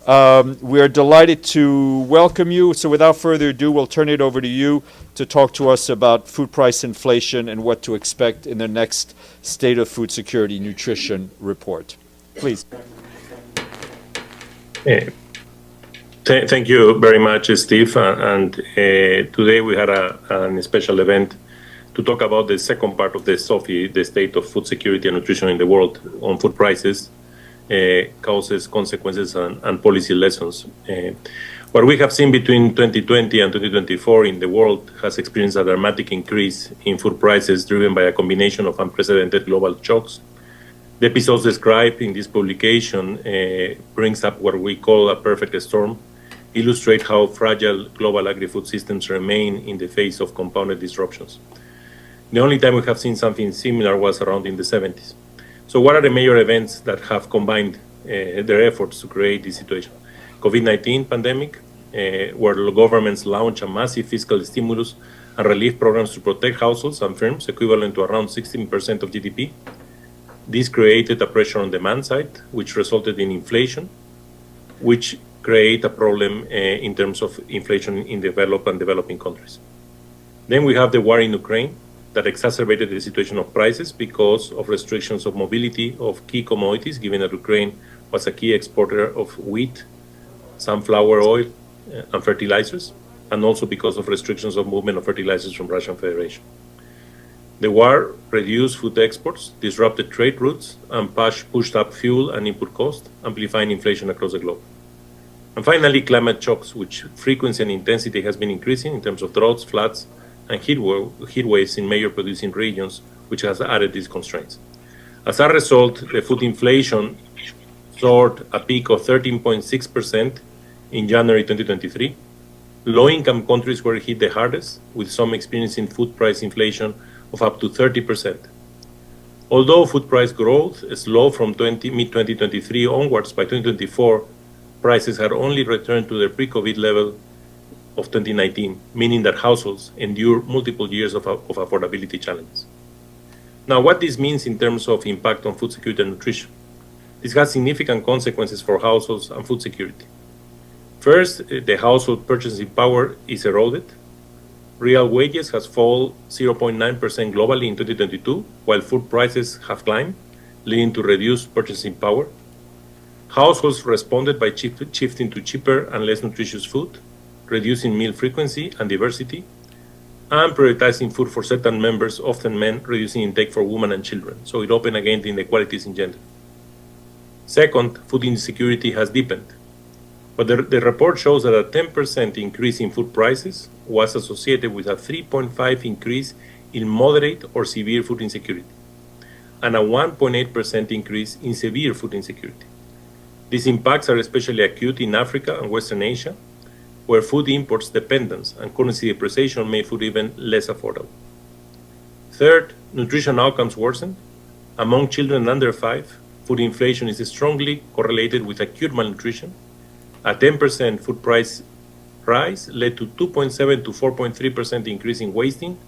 We are delighted to welcome you. So without further ado, we'll turn it over to you to talk to us about food price inflation and what to expect in the next State of Food Security Nutrition report. Please. Thank you very much, Steve. And today we had a special event to talk about the second part of the SOFI, the State of Food Security and Nutrition in the World, on food prices, causes, consequences, and policy lessons. What we have seen between 2020 and 2024 in the world has experienced a dramatic increase in food prices driven by a combination of unprecedented global shocks. The episodes described in this publication brings up what we call a perfect storm, illustrate how fragile global agri-food systems remain in the face of compounded disruptions. The only time we have seen something similar was around in the 70s. So what are the major events that have combined their efforts to create this situation? COVID-19 pandemic, where governments launch a massive fiscal stimulus and relief programs to protect households and firms, equivalent to around 16% of GDP. This created a pressure on demand side, which resulted in inflation, which create a problem in terms of inflation in developed and developing countries. Then we have the war in Ukraine that exacerbated the situation of prices because of restrictions of mobility of key commodities, given that Ukraine was a key exporter of wheat, sunflower oil, and fertilizers, and also because of restrictions of movement of fertilizers from Russian Federation. The war reduced food exports, disrupted trade routes, and pushed up fuel and input costs, amplifying inflation across the globe. And finally, climate shocks, which frequency and intensity has been increasing in terms of droughts, floods, and heat waves in major producing regions, which has added these constraints. As a result, the food inflation soared a peak of 13.6% in January 2023. Low-income countries were hit the hardest, with some experiencing food price inflation of up to 30%. Although food price growth slowed from mid-2023 onwards, by 2024, prices had only returned to their pre-COVID level of 2019, meaning that households endure multiple years of affordability challenges. Now, what this means in terms of impact on food security and nutrition? This has significant consequences for households and food security. First, the household purchasing power is eroded. Real wages has fallen 0.9% globally in 2022, while food prices have climbed, leading to reduced purchasing power. Households responded by shifting to cheaper and less nutritious food, reducing meal frequency and diversity, and prioritizing food for certain members, often men, reducing intake for women and children. So it opened again the inequalities in gender. Second, food insecurity has deepened. But the report shows that a 10% increase in food prices was associated with a 3.5% increase in moderate or severe food insecurity, and a 1.8% increase in severe food insecurity. These impacts are especially acute in Africa and Western Asia, where food imports dependence and currency depreciation made food even less affordable. Third, nutrition outcomes worsened. Among children under 5, food inflation is strongly correlated with acute malnutrition. A 10% food price rise led to 2.7 to 4.3% increase in wasting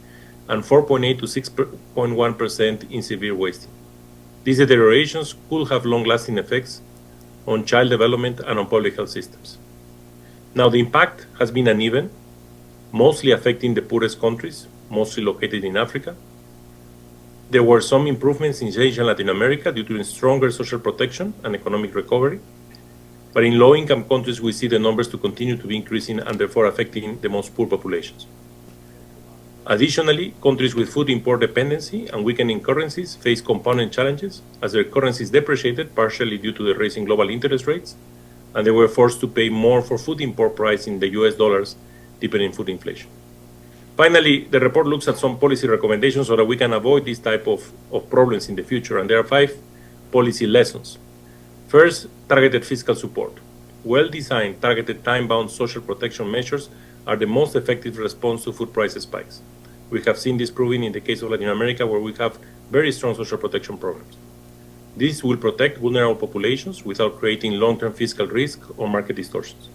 and 4.8 to 6.1% in severe wasting. These deteriorations could have long-lasting effects on child development and on public health systems. Now, the impact has been uneven, mostly affecting the poorest countries, mostly located in Africa. There were some improvements in Asia and Latin America due to stronger social protection and economic recovery. But in low-income countries, we see the numbers to continue to be increasing and therefore affecting the most poor populations. Additionally, countries with food import dependency and weakening currencies face compounding challenges as their currencies depreciated, partially due to the rising global interest rates, and they were forced to pay more for food import price in the US dollars, deepening food inflation. Finally, the report looks at some policy recommendations so that we can avoid this type of problems in the future, and there are 5 policy lessons. First, targeted fiscal support. Well-designed, targeted, time-bound social protection measures are the most effective response to food price spikes. We have seen this proven in the case of Latin America, where we have very strong social protection programs. This will protect vulnerable populations without creating long-term fiscal risk or market distortions.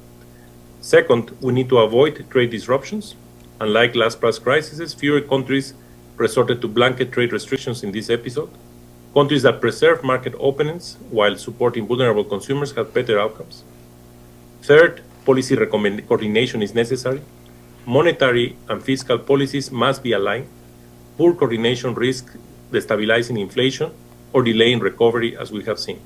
Second, we need to avoid trade disruptions. Unlike last past crises, fewer countries resorted to blanket trade restrictions in this episode. Countries that preserve market openness while supporting vulnerable consumers have better outcomes. Third, policy coordination is necessary. Monetary and fiscal policies must be aligned. Poor coordination risks destabilizing inflation or delaying recovery, as we have seen.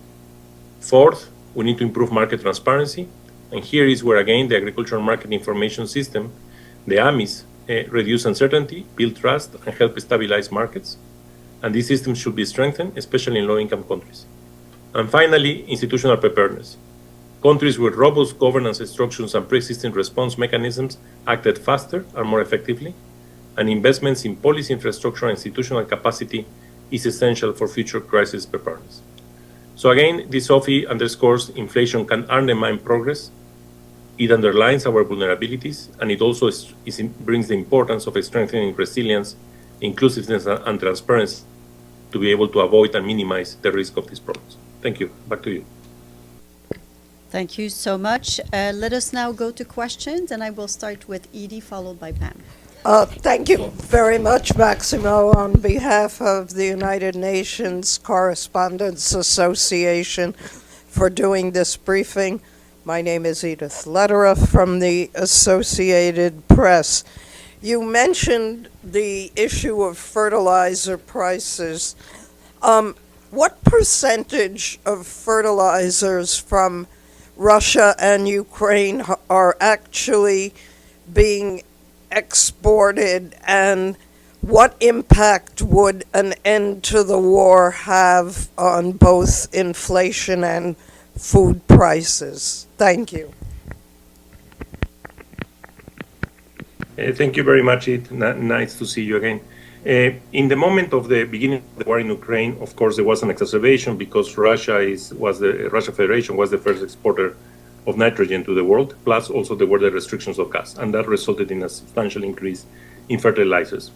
Fourth, we need to improve market transparency. And here is where, again, the Agricultural Market Information System, the AMIS, reduce uncertainty, build trust, and help stabilize markets. And these systems should be strengthened, especially in low-income countries. And finally, institutional preparedness. Countries with robust governance structures and pre-existing response mechanisms acted faster and more effectively, and investments in policy infrastructure and institutional capacity is essential for future crisis preparedness. So again, this SOFI underscores inflation can undermine progress. It underlines our vulnerabilities, and it also brings the importance of strengthening resilience, inclusiveness, and transparency to be able to avoid and minimize the risk of these problems. Thank you. Back to you. Thank you so much. Let us now go to questions, and I will start with Edie, followed by Pam. Thank you very much, Maximo. On behalf of the United Nations Correspondents Association for doing this briefing, my name is Edith Lederer from the Associated Press. You mentioned the issue of fertilizer prices. What percentage of fertilizers from Russia and Ukraine are actually being exported, and what impact would an end to the war have on both inflation and food prices? Thank you. Thank you very much. Nice to see you again. In the moment of the beginning of the war in Ukraine, of course, there was an exacerbation because Russia Federation was the first exporter of nitrogen to the world, plus also there were the restrictions of gas, and that resulted in a substantial increase in fertilizers.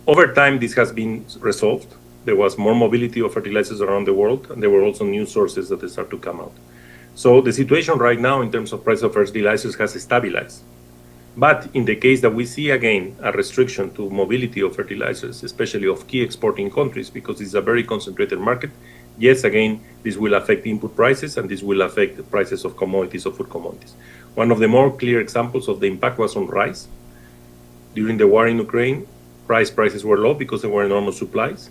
Over time, this has been resolved. There was more mobility of fertilizers around the world, and there were also new sources that start to come out. So the situation right now in terms of price of fertilizers has stabilized. But in the case that we see again a restriction to mobility of fertilizers, especially of key exporting countries, because it's a very concentrated market, yes, again, this will affect input prices and this will affect the prices of commodities, of food commodities. One of the more clear examples of the impact was on rice. During the war in Ukraine, rice prices were low because there were enormous supplies.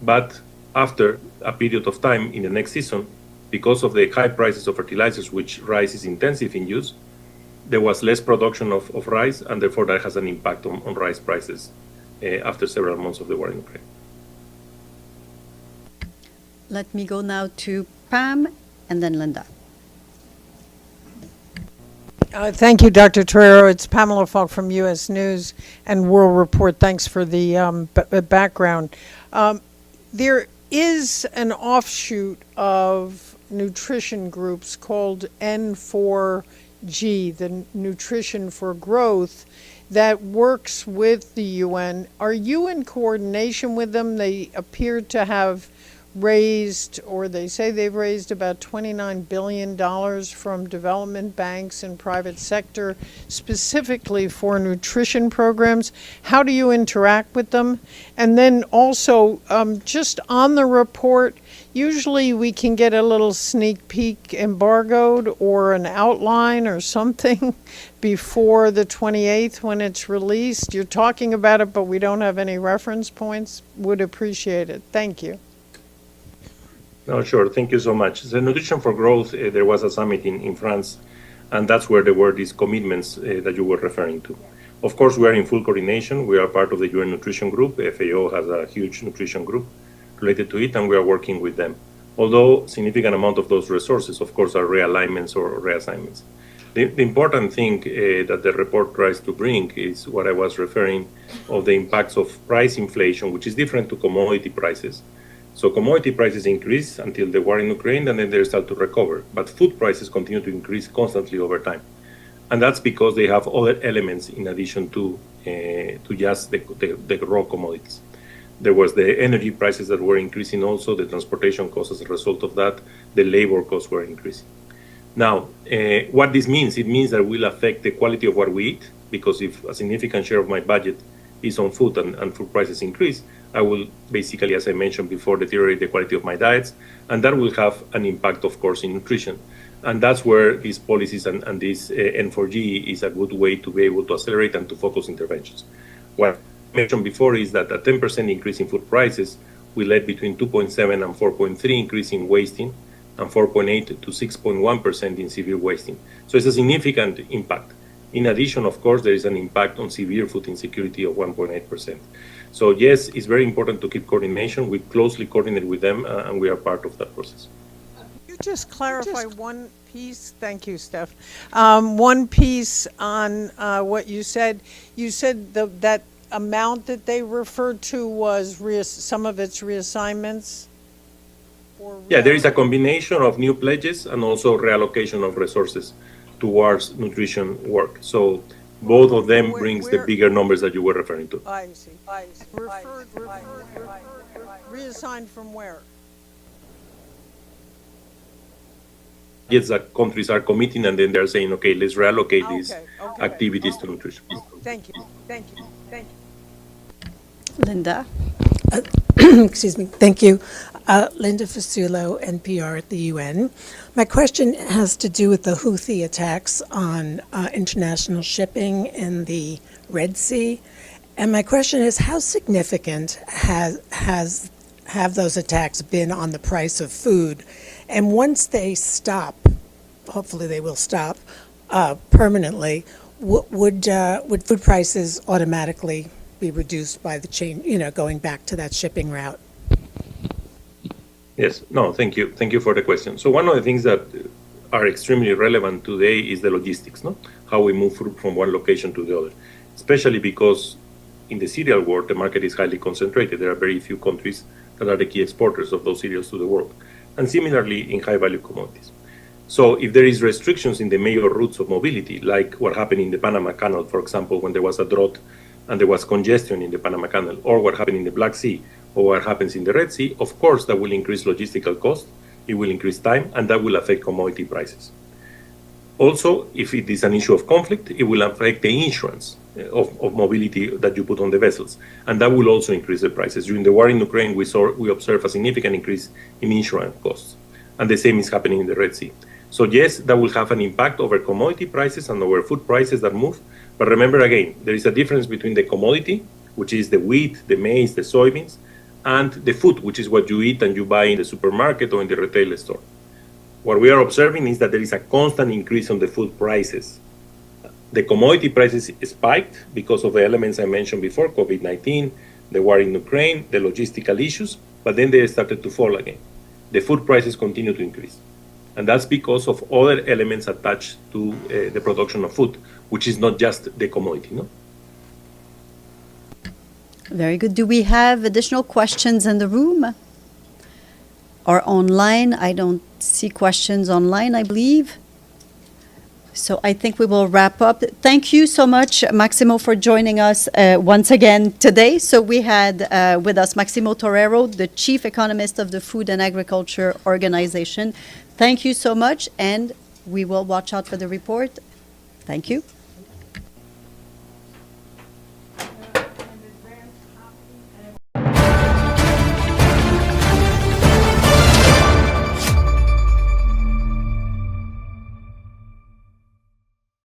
But after a period of time in the next season, because of the high prices of fertilizers, which rice is intensive in use, there was less production of rice, and therefore that has an impact on rice prices after several months of the war in Ukraine. Let me go now to Pam and then Linda. Thank you, Dr. Torero. It's Pamela Falk from U.S. News and World Report. Thanks for the background. There is an offshoot of nutrition groups called N4G, the Nutrition for Growth, that works with the UN. Are you in coordination with them? They appear to have raised, or they say they've raised about $29 billion from development banks and private sector specifically for nutrition programs. How do you interact with them? And then also, just on the report, usually we can get a little sneak peek embargoed or an outline or something before the 28th when it's released. You're talking about it, but we don't have any reference points. Would appreciate it. Thank you. No, sure. Thank you so much. The Nutrition for Growth, there was a summit in France, and that's where there were these commitments that you were referring to. Of course, we are in full coordination. We are part of the UN Nutrition Group. FAO has a huge nutrition group related to it, and we are working with them. Although significant amount of those resources, of course, are realignments or reassignments. The important thing that the report tries to bring is what I was referring of the impacts of price inflation, which is different to commodity prices. So commodity prices increase until the war in Ukraine, and then they start to recover. But food prices continue to increase constantly over time. And that's because they have other elements in addition to just the raw commodities. There was the energy prices that were increasing also, the transportation costs as a result of that, the labor costs were increasing. Now, what this means, it means that it will affect the quality of what we eat, because if a significant share of my budget is on food and food prices increase, I will basically, as I mentioned before, deteriorate the quality of my diets, and that will have an impact, of course, in nutrition. And that's where these policies and this N4G is a good way to be able to accelerate and to focus interventions. What I mentioned before is that a 10% increase in food prices will lead between 2.7 and 4.3 increase in wasting and 4.8 to 6.1% in severe wasting. So it's a significant impact. In addition, of course, there is an impact on severe food insecurity of 1.8%. So yes, it's very important to keep coordination. We closely coordinate with them, and we are part of that process. You just clarify one piece. Thank you, Steph. One piece on what you said. You said that amount that they referred to was some of its reassignments? Yeah, there is a combination of new pledges and also reallocation of resources towards nutrition work. So both of them brings the bigger numbers that you were referring to. I see. Reassigned from where? Yes, that countries are committing and then they're saying, okay, let's reallocate these activities to nutrition. Thank you. Linda? Excuse me. Thank you. Linda Fasulo, NPR at the UN. My question has to do with the Houthi attacks on international shipping in the Red Sea. And my question is, how significant have those attacks been on the price of food? And once they stop, hopefully they will stop permanently, would food prices automatically be reduced by the change, going back to that shipping route? Yes, no, thank you. Thank you for the question. So one of the things that are extremely relevant today is the logistics, no? How we move fruit from one location to the other, especially because in the cereal world, the market is highly concentrated. There are very few countries that are the key exporters of those cereals to the world. And similarly in high value commodities. So if there is restrictions in the major routes of mobility, like what happened in the Panama Canal, for example, when there was a drought and there was congestion in the Panama Canal, or what happened in the Black Sea, or what happens in the Red Sea, of course, that will increase logistical costs, it will increase time, and that will affect commodity prices. Also, if it is an issue of conflict, it will affect the insurance of mobility that you put on the vessels, and that will also increase the prices. During the war in Ukraine, we observed a significant increase in insurance costs, and the same is happening in the Red Sea. So yes, that will have an impact over commodity prices and over food prices that move, but remember again, there is a difference between the commodity, which is the wheat, the maize, the soybeans, and the food, which is what you eat and you buy in the supermarket or in the retail store. What we are observing is that there is a constant increase on the food prices. The commodity prices spiked because of the elements I mentioned before, COVID-19, the war in Ukraine, the logistical issues, but then they started to fall again. The food prices continue to increase. And that's because of other elements attached to the production of food, which is not just the commodity, no? Very good. Do we have additional questions in the room or online? I don't see questions online, I believe. So I think we will wrap up. Thank you so much, Maximo, for joining us once again today. So we had with us Maximo Torero, the Chief Economist of the Food and Agriculture Organization. Thank you so much, and we will watch out for the report. Thank you.